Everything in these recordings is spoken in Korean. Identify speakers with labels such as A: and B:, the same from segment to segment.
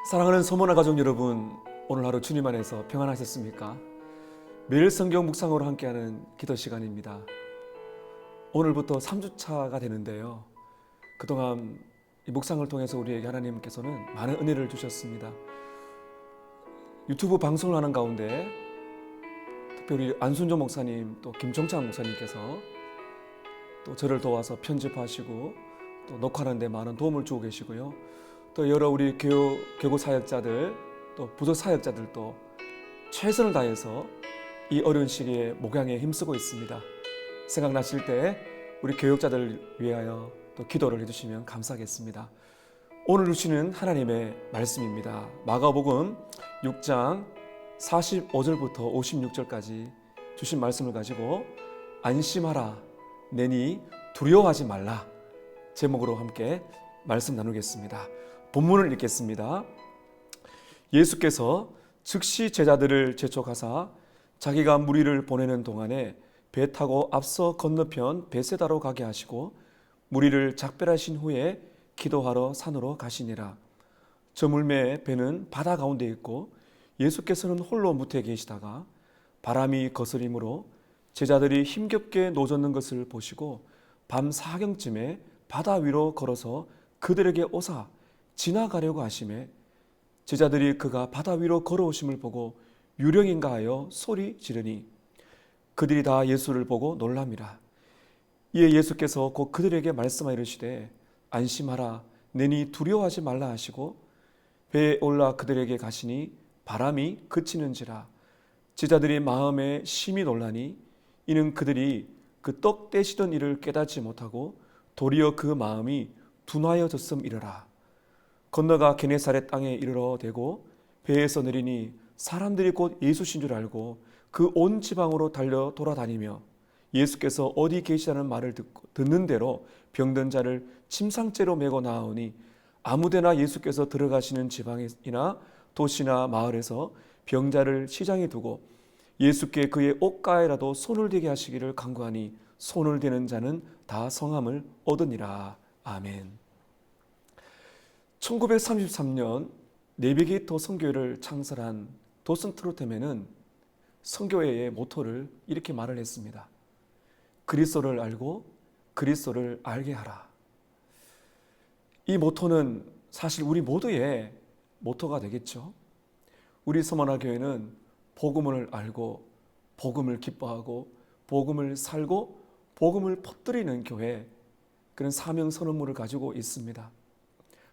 A: 사랑하는 서머나 가족 여러분, 오늘 하루 주님 안에서 평안하셨습니까? 매일 성경 묵상으로 함께하는 기도 시간입니다. 오늘부터 3주차가 되는데요. 그동안 이 묵상을 통해서 우리에게 하나님께서는 많은 은혜를 주셨습니다. 유튜브 방송을 하는 가운데 특별히 안순조 목사님, 또 김종창 목사님께서 또 저를 도와서 편집하시고 또 녹화하는 데 많은 도움을 주고 계시고요. 또 여러 우리 교구 사역자들, 또 부서 사역자들도 최선을 다해서 이 어려운 시기에 목양에 힘쓰고 있습니다. 생각나실 때 우리 교육자들 위하여 또 기도를 해주시면 감사하겠습니다. 오늘 주시는 하나님의 말씀입니다. 마가복음 6장 45절부터 56절까지 주신 말씀을 가지고 안심하라, 내니 두려워하지 말라 제목으로 함께 말씀 나누겠습니다. 본문을 읽겠습니다. 예수께서 즉시 제자들을 재촉하사 자기가 무리를 보내는 동안에 배 타고 앞서 건너편 베세다로 가게 하시고 무리를 작별하신 후에 기도하러 산으로 가시니라. 저물매에 배는 바다 가운데 있고 예수께서는 홀로 무태에 계시다가 바람이 거스림으로 제자들이 힘겹게 노젓는 것을 보시고 밤 사경쯤에 바다 위로 걸어서 그들에게 오사 지나가려고 하시매 제자들이 그가 바다 위로 걸어오심을 보고 유령인가 하여 소리 지르니 그들이 다 예수를 보고 놀랍니다. 이에 예수께서 곧 그들에게 말씀하여 이르시되 안심하라, 내니 두려워하지 말라 하시고 배에 올라 그들에게 가시니 바람이 그치는지라. 제자들이 마음에 심히 놀라니 이는 그들이 그 떡 떼시던 일을 깨닫지 못하고 도리어 그 마음이 둔하여졌음이러라. 건너가 게네사렛 땅에 이르러 대고 배에서 내리니 사람들이 곧 예수신 줄 알고 그 온 지방으로 달려 돌아다니며 예수께서 어디 계시다는 말을 듣는 대로 병든 자를 침상째로 메고 나아오니 아무데나 예수께서 들어가시는 지방이나 도시나 마을에서 병자를 시장에 두고 예수께 그의 옷가에라도 손을 대게 하시기를 간구하니 손을 대는 자는 다 성함을 얻으니라. 아멘. 1933년 내비게이터 선교회를 창설한 도슨 트로템에는 선교회의 모토를 이렇게 말을 했습니다. 그리스도를 알고 그리스도를 알게 하라. 이 모토는 사실 우리 모두의 모토가 되겠죠. 우리 서머나 교회는 복음을 알고 복음을 기뻐하고 복음을 살고 복음을 퍼뜨리는 교회, 그런 사명 선언물을 가지고 있습니다.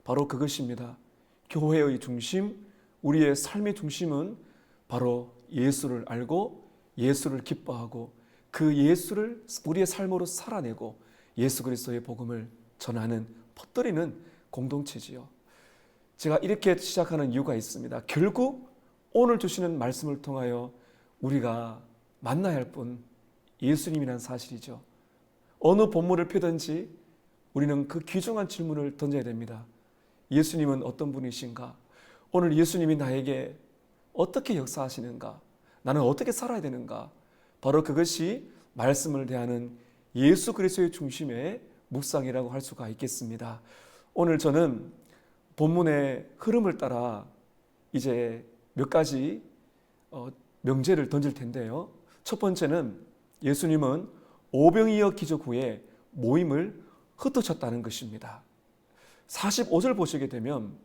A: 바로 그것입니다. 교회의 중심, 우리의 삶의 중심은 바로 예수를 알고 예수를 기뻐하고 그 예수를 우리의 삶으로 살아내고 예수 그리스도의 복음을 전하는, 퍼뜨리는 공동체지요. 제가 이렇게 시작하는 이유가 있습니다. 결국 오늘 주시는 말씀을 통하여 우리가 만나야 할 분 예수님이라는 사실이죠. 어느 본문을 펴든지 우리는 그 귀중한 질문을 던져야 됩니다. 예수님은 어떤 분이신가? 오늘 예수님이 나에게 어떻게 역사하시는가? 나는 어떻게 살아야 되는가? 바로 그것이 말씀을 대하는 예수 그리스도의 중심의 묵상이라고 할 수가 있겠습니다. 오늘 저는 본문의 흐름을 따라 이제 몇 가지 명제를 던질 텐데요. 첫 번째는 예수님은 오병이어 기적 후에 모임을 흩으셨다는 것입니다. 45절 보시게 되면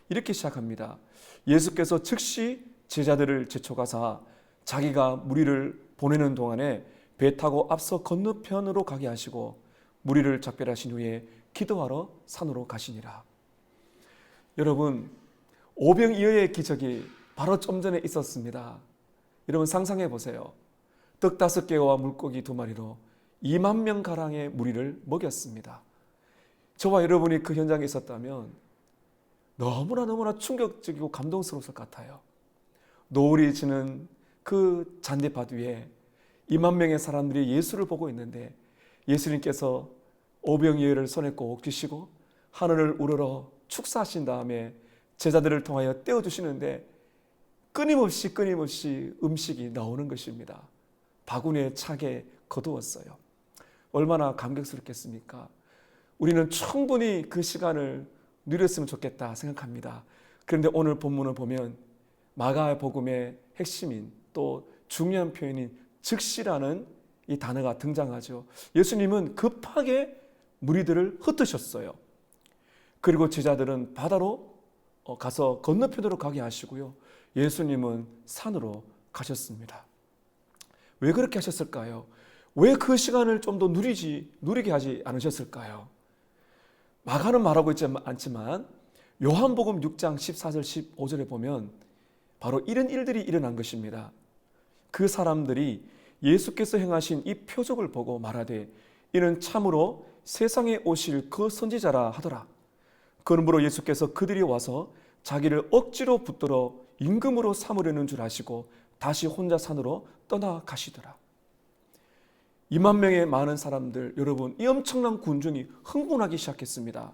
A: 이렇게 시작합니다. 예수께서 즉시 제자들을 재촉하사 자기가 무리를 보내는 동안에 배 타고 앞서 건너편으로 가게 하시고 무리를 작별하신 후에 기도하러 산으로 가시니라. 여러분, 오병이어의 기적이 바로 좀 전에 있었습니다. 여러분 상상해 보세요. 떡 5개와 물고기 2마리로 2만 명 가량의 무리를 먹였습니다. 저와 여러분이 그 현장에 있었다면 너무나 충격적이고 감동스러웠을 것 같아요. 노을이 지는 그 잔디밭 위에 2만 명의 사람들이 예수를 보고 있는데 예수님께서 오병이어를 손에 꼭 쥐시고 하늘을 우러러 축사하신 다음에 제자들을 통하여 떼어주시는데 끊임없이 음식이 나오는 것입니다. 바구니에 차게 거두었어요. 얼마나 감격스럽겠습니까? 우리는 충분히 그 시간을 누렸으면 좋겠다 생각합니다. 그런데 오늘 본문을 보면 마가복음의 핵심인 또 중요한 표현인 즉시라는 이 단어가 등장하죠. 예수님은 급하게 무리들을 흩으셨어요. 그리고 제자들은 바다로 가서 건너편으로 가게 하시고요. 예수님은 산으로 가셨습니다. 왜 그렇게 하셨을까요? 왜 그 시간을 좀 더 누리게 하지 않으셨을까요? 마가는 말하고 있지 않지만 요한복음 6장 14절 15절에 보면 바로 이런 일들이 일어난 것입니다. 그 사람들이 예수께서 행하신 이 표적을 보고 말하되 이는 참으로 세상에 오실 그 선지자라 하더라. 그러므로 예수께서 그들이 와서 자기를 억지로 붙들어 임금으로 삼으려는 줄 아시고 다시 혼자 산으로 떠나가시더라. 2만 명의 많은 사람들, 여러분, 이 엄청난 군중이 흥분하기 시작했습니다.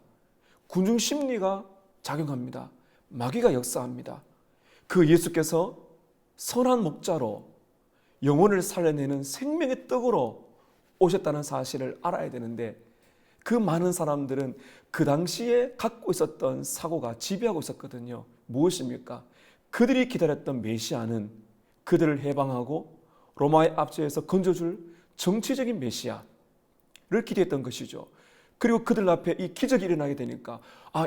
A: 군중 심리가 작용합니다. 마귀가 역사합니다. 그 예수께서 선한 목자로 영혼을 살려내는 생명의 떡으로 오셨다는 사실을 알아야 되는데 그 많은 사람들은 그 당시에 갖고 있었던 사고가 지배하고 있었거든요. 무엇입니까? 그들이 기다렸던 메시아는 그들을 해방하고 로마의 압제에서 건져줄 정치적인 메시아를 기대했던 것이죠. 그리고 그들 앞에 이 기적이 일어나게 되니까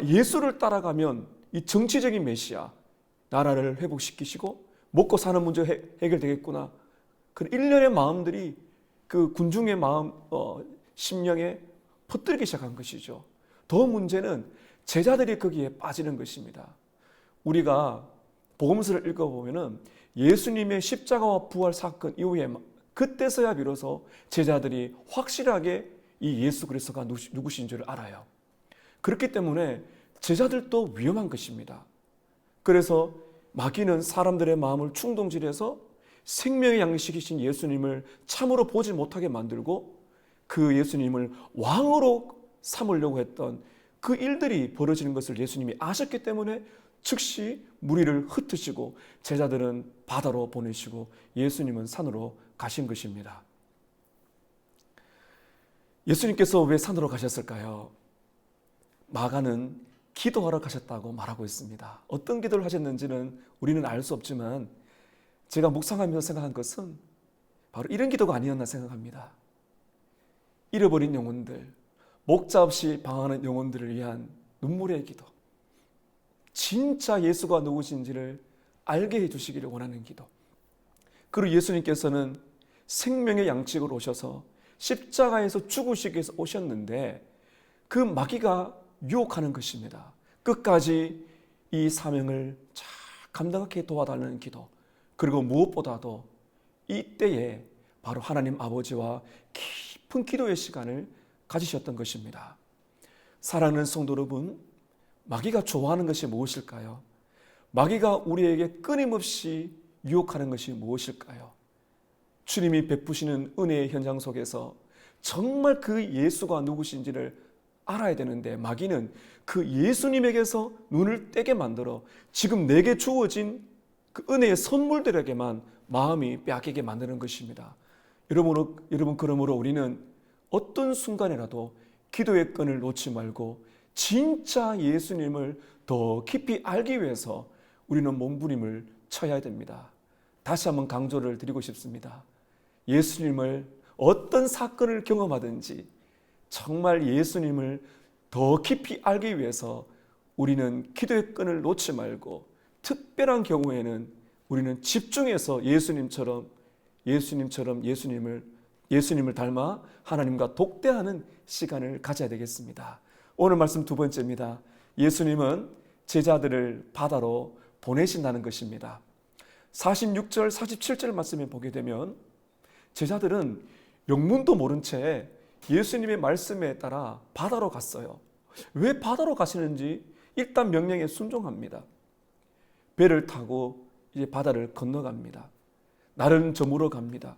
A: 예수를 따라가면 이 정치적인 메시아, 나라를 회복시키시고 먹고 사는 문제 해결되겠구나. 그 일련의 마음들이 그 군중의 마음, 심령에 퍼뜨리기 시작한 것이죠. 더 문제는 제자들이 거기에 빠지는 것입니다. 우리가 복음서를 읽어보면 예수님의 십자가와 부활 사건 이후에 그때서야 비로소 제자들이 확실하게 이 예수 그리스도가 누구신 줄 알아요. 그렇기 때문에 제자들도 위험한 것입니다. 그래서 마귀는 사람들의 마음을 충동질해서 생명의 양식이신 예수님을 참으로 보지 못하게 만들고 그 예수님을 왕으로 삼으려고 했던 그 일들이 벌어지는 것을 예수님이 아셨기 때문에 즉시 무리를 흩으시고 제자들은 바다로 보내시고 예수님은 산으로 가신 것입니다. 예수님께서 왜 산으로 가셨을까요? 마가는 기도하러 가셨다고 말하고 있습니다. 어떤 기도를 하셨는지는 우리는 알 수 없지만 제가 묵상하면서 생각한 것은 바로 이런 기도가 아니었나 생각합니다. 잃어버린 영혼들, 목자 없이 방황하는 영혼들을 위한 눈물의 기도, 진짜 예수가 누구신지를 알게 해주시기를 원하는 기도. 그리고 예수님께서는 생명의 양식으로 오셔서 십자가에서 죽으시기 위해서 오셨는데 그 마귀가 유혹하는 것입니다. 끝까지 이 사명을 잘 감당하게 도와달라는 기도. 그리고 무엇보다도 이때에 바로 하나님 아버지와 깊은 기도의 시간을 가지셨던 것입니다. 사랑하는 성도 여러분, 마귀가 좋아하는 것이 무엇일까요? 마귀가 우리에게 끊임없이 유혹하는 것이 무엇일까요? 주님이 베푸시는 은혜의 현장 속에서 정말 그 예수가 누구신지를 알아야 되는데 마귀는 그 예수님에게서 눈을 떼게 만들어 지금 내게 주어진 그 은혜의 선물들에게만 마음이 빼앗기게 만드는 것입니다. 여러분 그러므로 우리는 어떤 순간이라도 기도의 끈을 놓지 말고 진짜 예수님을 더 깊이 알기 위해서 우리는 몸부림을 쳐야 됩니다. 다시 한번 강조를 드리고 싶습니다. 예수님을 어떤 사건을 경험하든지 정말 예수님을 더 깊이 알기 위해서 우리는 기도의 끈을 놓지 말고 특별한 경우에는 우리는 집중해서 예수님을 닮아 하나님과 독대하는 시간을 가져야 되겠습니다. 오늘 말씀 두 번째입니다. 예수님은 제자들을 바다로 보내신다는 것입니다. 46절, 47절 말씀에 보게 되면 제자들은 영문도 모른 채 예수님의 말씀에 따라 바다로 갔어요. 왜 바다로 가시는지 일단 명령에 순종합니다. 배를 타고 이제 바다를 건너갑니다. 날은 저물어 갑니다.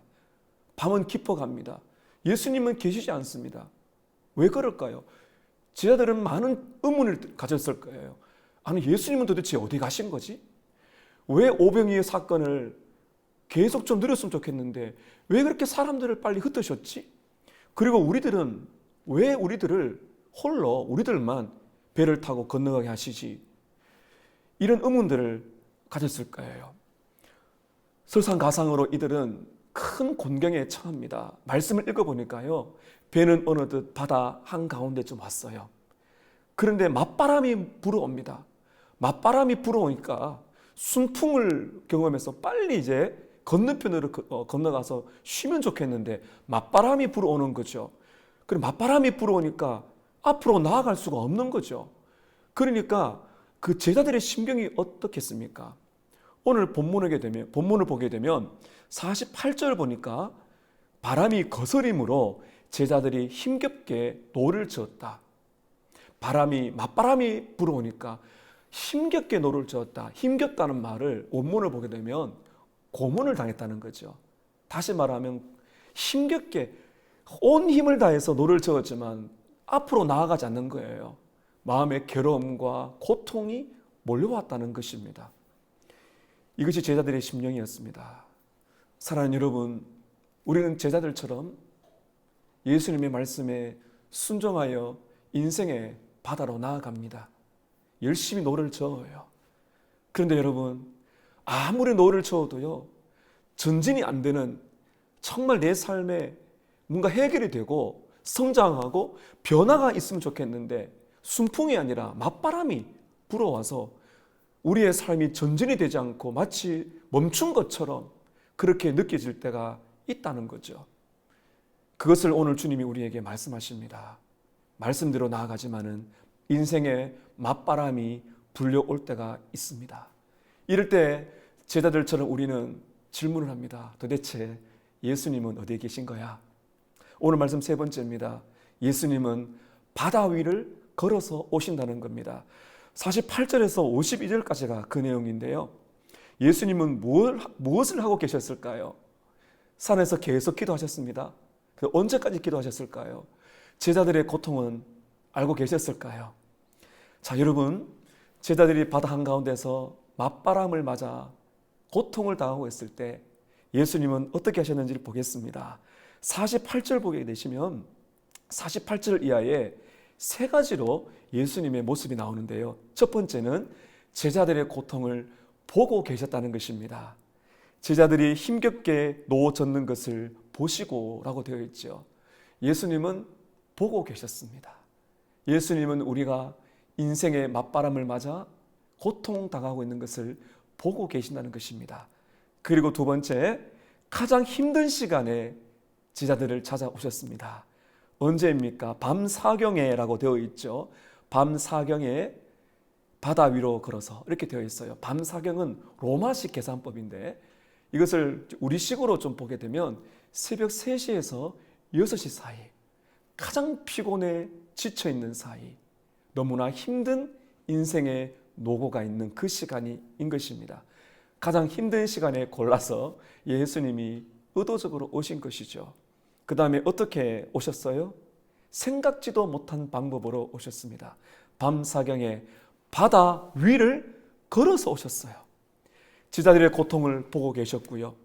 A: 밤은 깊어 갑니다. 예수님은 계시지 않습니다. 왜 그럴까요? 제자들은 많은 의문을 가졌을 거예요. 아니, 예수님은 도대체 어디 가신 거지? 왜 오병이의 사건을 계속 좀 늘었으면 좋겠는데 왜 그렇게 사람들을 빨리 흩으셨지? 그리고 우리들은 왜 우리들만 배를 타고 건너가게 하시지? 이런 의문들을 가졌을 거예요. 설상가상으로 이들은 큰 곤경에 처합니다. 말씀을 읽어보니까요, 배는 어느덧 바다 한가운데쯤 왔어요. 그런데 맞바람이 불어옵니다. 맞바람이 불어오니까 순풍을 경험해서 빨리 이제 건너편으로 건너가서 쉬면 좋겠는데 맞바람이 불어오는 거죠. 그리고 맞바람이 불어오니까 앞으로 나아갈 수가 없는 거죠. 그러니까 그 제자들의 심경이 어떻겠습니까? 오늘 본문을 보게 되면 48절 보니까 바람이 거스림으로 제자들이 힘겹게 노를 저었다. 맞바람이 불어오니까 힘겹게 노를 저었다. 힘겹다는 말을 원문을 보게 되면 고문을 당했다는 거죠. 다시 말하면 힘겹게 온 힘을 다해서 노를 저었지만 앞으로 나아가지 않는 거예요. 마음의 괴로움과 고통이 몰려왔다는 것입니다. 이것이 제자들의 심령이었습니다. 사랑하는 여러분, 우리는 제자들처럼 예수님의 말씀에 순종하여 인생의 바다로 나아갑니다. 열심히 노를 저어요. 그런데 여러분, 아무리 노를 저어도요, 전진이 안 되는, 정말 내 삶에 뭔가 해결이 되고 성장하고 변화가 있으면 좋겠는데 순풍이 아니라 맞바람이 불어와서 우리의 삶이 전진이 되지 않고 마치 멈춘 것처럼 그렇게 느껴질 때가 있다는 거죠. 그것을 오늘 주님이 우리에게 말씀하십니다. 말씀대로 나아가지만은 인생의 맞바람이 불려올 때가 있습니다. 이럴 때 제자들처럼 우리는 질문을 합니다. 도대체 예수님은 어디에 계신 거야? 오늘 말씀 세 번째입니다. 예수님은 바다 위를 걸어서 오신다는 겁니다. 48절에서 52절까지가 그 내용인데요. 예수님은 무엇을 하고 계셨을까요? 산에서 계속 기도하셨습니다. 언제까지 기도하셨을까요? 제자들의 고통은 알고 계셨을까요? 자, 여러분, 제자들이 바다 한가운데서 맞바람을 맞아 고통을 당하고 있을 때 예수님은 어떻게 하셨는지를 보겠습니다. 48절 보게 되시면 48절 이하에 세 가지로 예수님의 모습이 나오는데요. 첫 번째는 제자들의 고통을 보고 계셨다는 것입니다. 제자들이 힘겹게 노 젓는 것을 보시고 라고 되어 있죠. 예수님은 보고 계셨습니다. 예수님은 우리가 인생의 맞바람을 맞아 고통당하고 있는 것을 보고 계신다는 것입니다. 그리고 두 번째, 가장 힘든 시간에 제자들을 찾아오셨습니다. 언제입니까? 밤사경에라고 되어 있죠. 밤사경에 바다 위로 걸어서 이렇게 되어 있어요. 밤사경은 로마식 계산법인데 이것을 우리식으로 좀 보게 되면 새벽 3시에서 6시 사이, 가장 피곤해 지쳐있는 사이, 너무나 힘든 인생의 노고가 있는 그 시간인 것입니다. 가장 힘든 시간에 골라서 예수님이 의도적으로 오신 것이죠. 그 다음에 어떻게 오셨어요? 생각지도 못한 방법으로 오셨습니다. 밤사경에 바다 위를 걸어서 오셨어요. 제자들의 고통을 보고 계셨고요.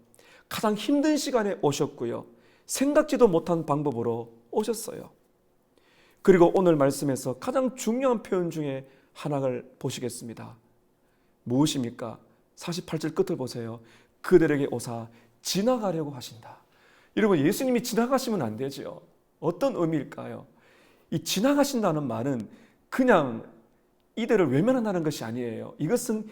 A: 가장 힘든 시간에 오셨고요. 생각지도 못한 방법으로 오셨어요. 그리고 오늘 말씀에서 가장 중요한 표현 중에 하나를 보시겠습니다. 무엇입니까? 48절 끝을 보세요. 그들에게 오사 지나가려고 하신다. 여러분, 예수님이 지나가시면 안 되죠. 어떤 의미일까요? 이 지나가신다는 말은 그냥 이들을 외면한다는 것이 아니에요. 이것은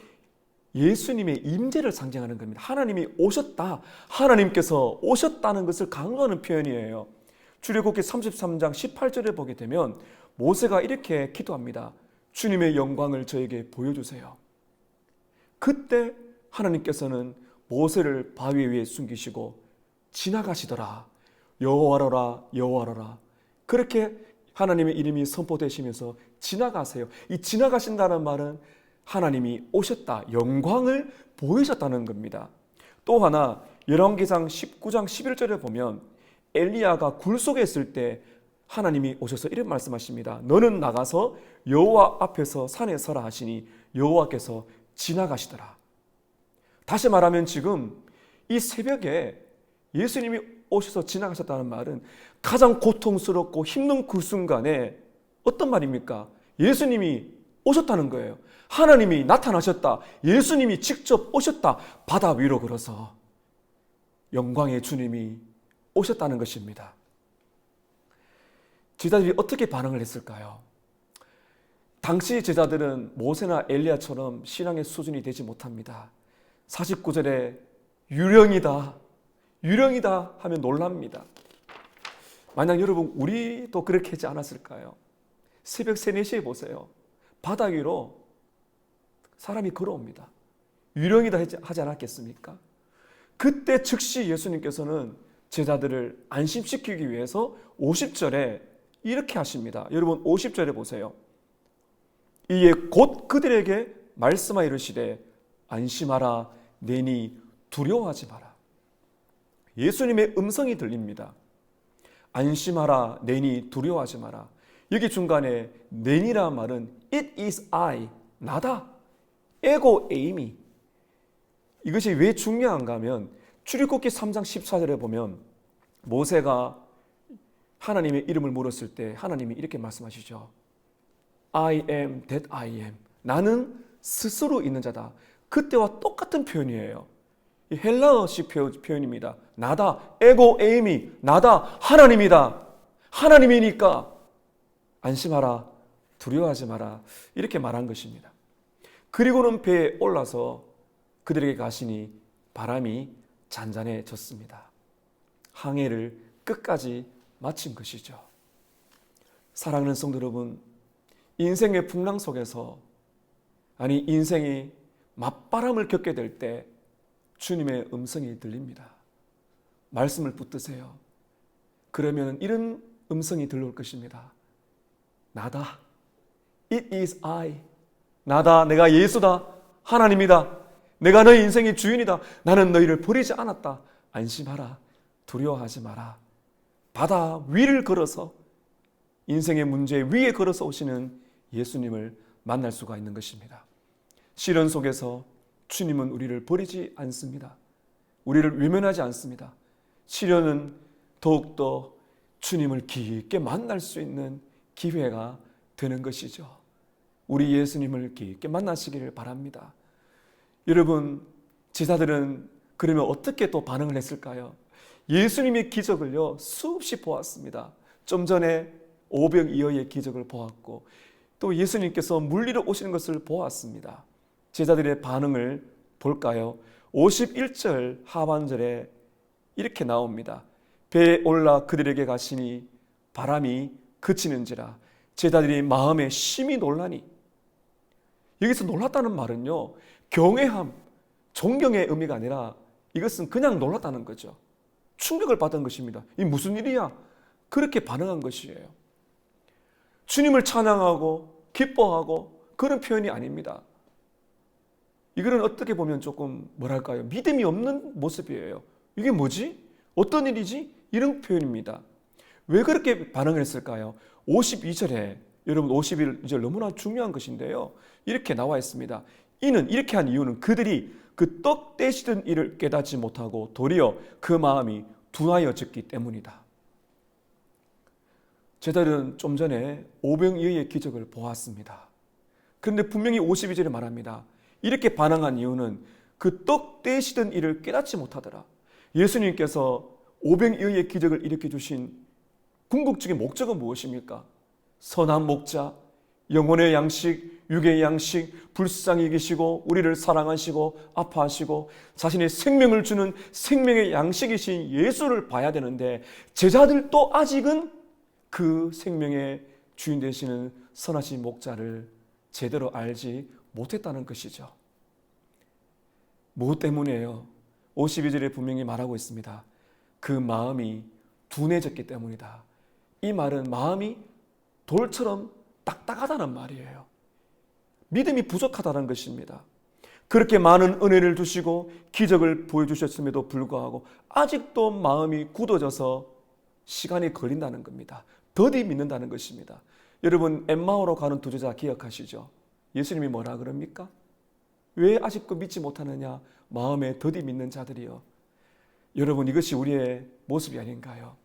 A: 예수님의 임재를 상징하는 겁니다. 하나님이 오셨다. 하나님께서 오셨다는 것을 강조하는 표현이에요. 출애굽기 33장 18절에 보게 되면 모세가 이렇게 기도합니다. 주님의 영광을 저에게 보여주세요. 그때 하나님께서는 모세를 바위 위에 숨기시고 지나가시더라. 여호와로라 여호와로라. 그렇게 하나님의 이름이 선포되시면서 지나가세요. 이 지나가신다는 말은 하나님이 오셨다. 영광을 보이셨다는 겁니다. 또 하나 열왕기상 19장 11절에 보면 엘리야가 굴 속에 있을 때 하나님이 오셔서 이런 말씀하십니다. 너는 나가서 여호와 앞에서 산에 서라 하시니 여호와께서 지나가시더라. 다시 말하면 지금 이 새벽에 예수님이 오셔서 지나가셨다는 말은 가장 고통스럽고 힘든 그 순간에 어떤 말입니까? 예수님이 오셨다는 거예요. 하나님이 나타나셨다. 예수님이 직접 오셨다. 바다 위로 걸어서 영광의 주님이 오셨다는 것입니다. 제자들이 어떻게 반응을 했을까요? 당시 제자들은 모세나 엘리야처럼 신앙의 수준이 되지 못합니다. 49절에 유령이다 하면 놀랍니다. 만약 여러분 우리도 그렇게 하지 않았을까요? 새벽 3, 4시에 보세요. 바다 위로 사람이 걸어옵니다. 유령이다 하지 않았겠습니까? 그때 즉시 예수님께서는 제자들을 안심시키기 위해서 50절에 이렇게 하십니다. 여러분 50절에 보세요. 이에 곧 그들에게 말씀하여 이르시되 안심하라 내니 두려워하지 마라. 예수님의 음성이 들립니다. 안심하라 내니 두려워하지 마라. 여기 중간에 내니라 말은 it is I, 나다. 에고 에이미. 이것이 왜 중요한가 하면 출애굽기 3장 14절에 보면 모세가 하나님의 이름을 물었을 때 하나님이 이렇게 말씀하시죠. I am that I am. 나는 스스로 있는 자다. 그때와 똑같은 표현이에요. 이 헬라어식 표현입니다. 나다. 에고 에이미. 나다. 하나님이다. 하나님이니까 안심하라. 두려워하지 마라. 이렇게 말한 것입니다. 그리고는 배에 올라서 그들에게 가시니 바람이 잔잔해졌습니다. 항해를 끝까지 마친 것이죠. 사랑하는 성도 여러분, 인생의 풍랑 속에서 인생이 맞바람을 겪게 될 때 주님의 음성이 들립니다. 말씀을 붙드세요. 그러면 이런 음성이 들려올 것입니다. 나다. It is I. 나다. 내가 예수다. 하나님이다. 내가 너희 인생의 주인이다. 나는 너희를 버리지 않았다. 안심하라. 두려워하지 마라. 바다 위를 걸어서 인생의 문제 위에 걸어서 오시는 예수님을 만날 수가 있는 것입니다. 시련 속에서 주님은 우리를 버리지 않습니다. 우리를 외면하지 않습니다. 시련은 더욱더 주님을 깊게 만날 수 있는 기회가 되는 것이죠. 우리 예수님을 깊게 만나시기를 바랍니다. 여러분, 제자들은 그러면 어떻게 또 반응을 했을까요? 예수님의 기적을요 수없이 보았습니다. 좀 전에 오병이어의 기적을 보았고 또 예수님께서 물리러 오시는 것을 보았습니다. 제자들의 반응을 볼까요? 51절 하반절에 이렇게 나옵니다. 배에 올라 그들에게 가시니 바람이 그치는지라 제자들이 마음에 심히 놀라니. 여기서 놀랐다는 말은요 경외함, 존경의 의미가 아니라 이것은 그냥 놀랐다는 거죠. 충격을 받은 것입니다. 이 무슨 일이야? 그렇게 반응한 것이에요. 주님을 찬양하고 기뻐하고 그런 표현이 아닙니다. 이거는 어떻게 보면 조금 뭐랄까요? 믿음이 없는 모습이에요. 이게 뭐지? 어떤 일이지? 이런 표현입니다. 왜 그렇게 반응을 했을까요? 52절에 여러분 51절 너무나 중요한 것인데요. 이렇게 나와 있습니다. 이는 이렇게 한 이유는 그들이 그 떡 떼시던 일을 깨닫지 못하고 도리어 그 마음이 둔하여졌기 때문이다. 제자들은 좀 전에 오병이어의 기적을 보았습니다. 그런데 분명히 52절에 말합니다. 이렇게 반응한 이유는 그 떡 떼시던 일을 깨닫지 못하더라. 예수님께서 오병이어의 기적을 일으켜 주신 궁극적인 목적은 무엇입니까? 선한 목자, 영혼의 양식, 육의 양식, 불쌍히 여기시고 우리를 사랑하시고 아파하시고 자신의 생명을 주는 생명의 양식이신 예수를 봐야 되는데 제자들도 아직은 그 생명의 주인 되시는 선하신 목자를 제대로 알지 못했다는 것이죠. 무엇 때문이에요? 52절에 분명히 말하고 있습니다. 그 마음이 둔해졌기 때문이다. 이 말은 마음이 돌처럼 딱딱하다는 말이에요. 믿음이 부족하다는 것입니다. 그렇게 많은 은혜를 주시고 기적을 보여주셨음에도 불구하고 아직도 마음이 굳어져서 시간이 걸린다는 겁니다. 더디 믿는다는 것입니다. 여러분 엠마오로 가는 두 제자 기억하시죠? 예수님이 뭐라 그럽니까? 왜 아직도 믿지 못하느냐? 마음에 더디 믿는 자들이요. 여러분 이것이 우리의 모습이 아닌가요?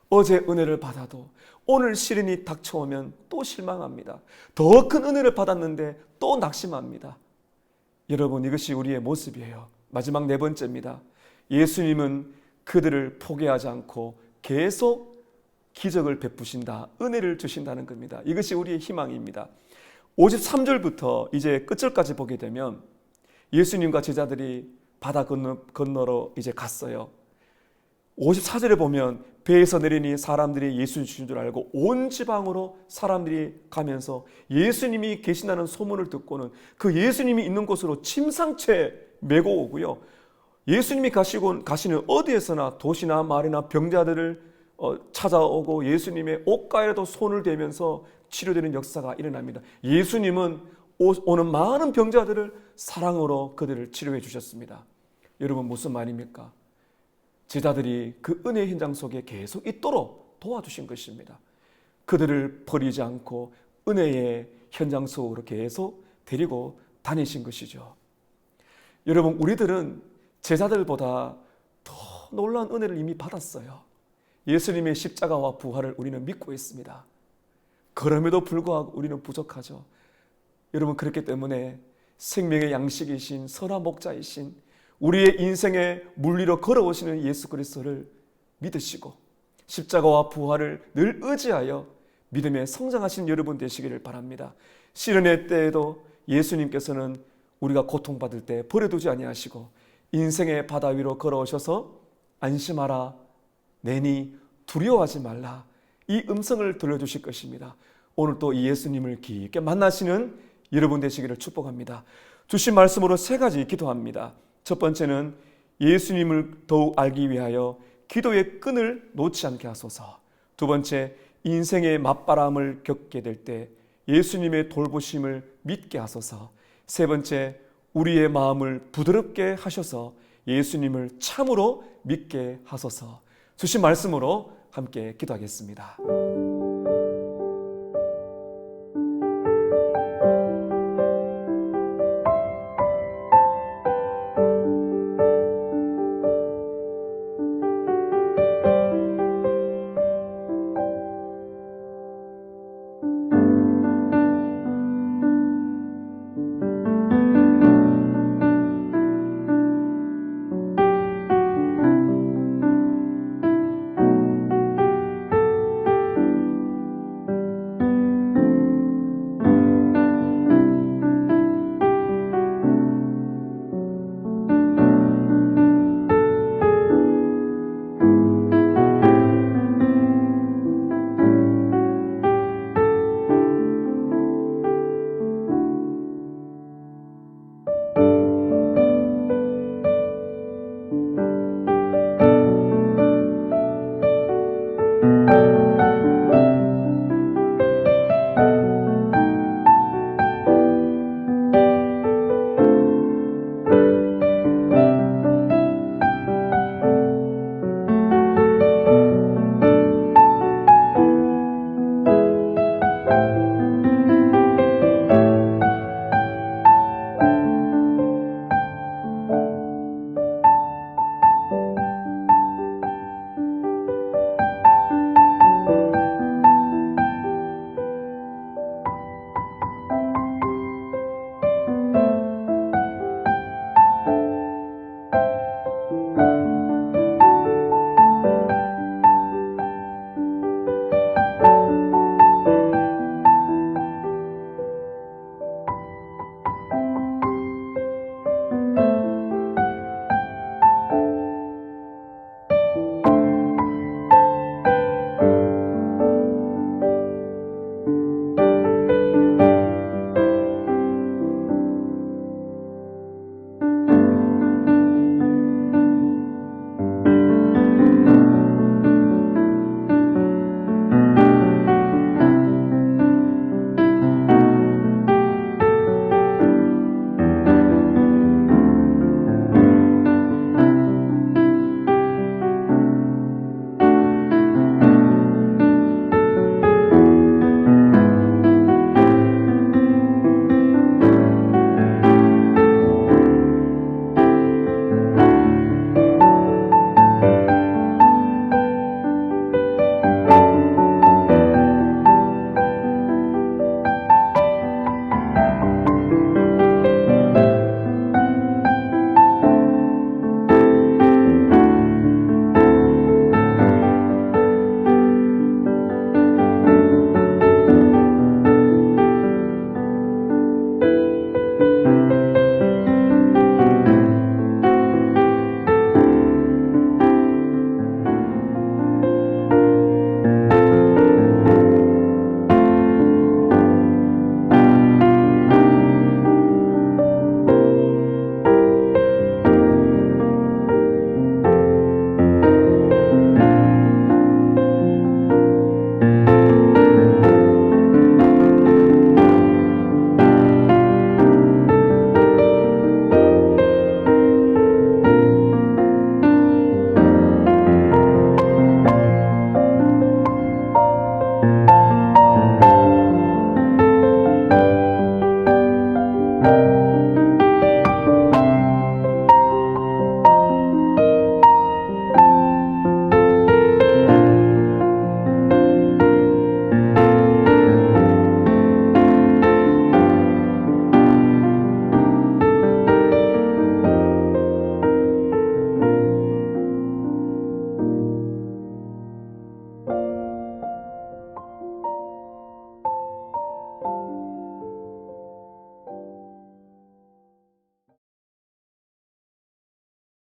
A: 어제 은혜를 받아도 오늘 시련이 닥쳐오면 또 실망합니다. 더 큰 은혜를 받았는데 또 낙심합니다. 여러분, 이것이 우리의 모습이에요. 마지막 네 번째입니다. 예수님은 그들을 포기하지 않고 계속 기적을 베푸신다, 은혜를 주신다는 겁니다. 이것이 우리의 희망입니다. 53절부터 이제 끝절까지 보게 되면 예수님과 제자들이 바다 건너로 이제 갔어요. 54절에 보면 배에서 내리니 사람들이 예수님 주신 줄 알고 온 지방으로 사람들이 가면서 예수님이 계신다는 소문을 듣고는 그 예수님이 있는 곳으로 침상채 메고 오고요. 예수님이 가시는 어디에서나 도시나 마을이나 병자들을 찾아오고 예수님의 옷가에도 손을 대면서 치료되는 역사가 일어납니다. 예수님은 오는 많은 병자들을 사랑으로 그들을 치료해 주셨습니다. 여러분, 무슨 말입니까? 제자들이 그 은혜의 현장 속에 계속 있도록 도와주신 것입니다. 그들을 버리지 않고 은혜의 현장 속으로 계속 데리고 다니신 것이죠. 여러분, 우리들은 제자들보다 더 놀라운 은혜를 이미 받았어요. 예수님의 십자가와 부활을 우리는 믿고 있습니다. 그럼에도 불구하고 우리는 부족하죠. 여러분, 그렇기 때문에 생명의 양식이신 선한 목자이신 우리의 인생의 물리로 걸어오시는 예수 그리스도를 믿으시고 십자가와 부활을 늘 의지하여 믿음에 성장하신 여러분 되시기를 바랍니다. 시련의 때에도 예수님께서는 우리가 고통받을 때 버려두지 아니하시고 인생의 바다 위로 걸어오셔서 안심하라, 내니 두려워하지 말라, 이 음성을 들려주실 것입니다. 오늘 또 이 예수님을 깊게 만나시는 여러분 되시기를 축복합니다. 주신 말씀으로 세 가지 기도합니다. 첫 번째는 예수님을 더욱 알기 위하여 기도의 끈을 놓지 않게 하소서. 두 번째, 인생의 맞바람을 겪게 될 때 예수님의 돌보심을 믿게 하소서. 세 번째, 우리의 마음을 부드럽게 하셔서 예수님을 참으로 믿게 하소서. 주신 말씀으로 함께 기도하겠습니다.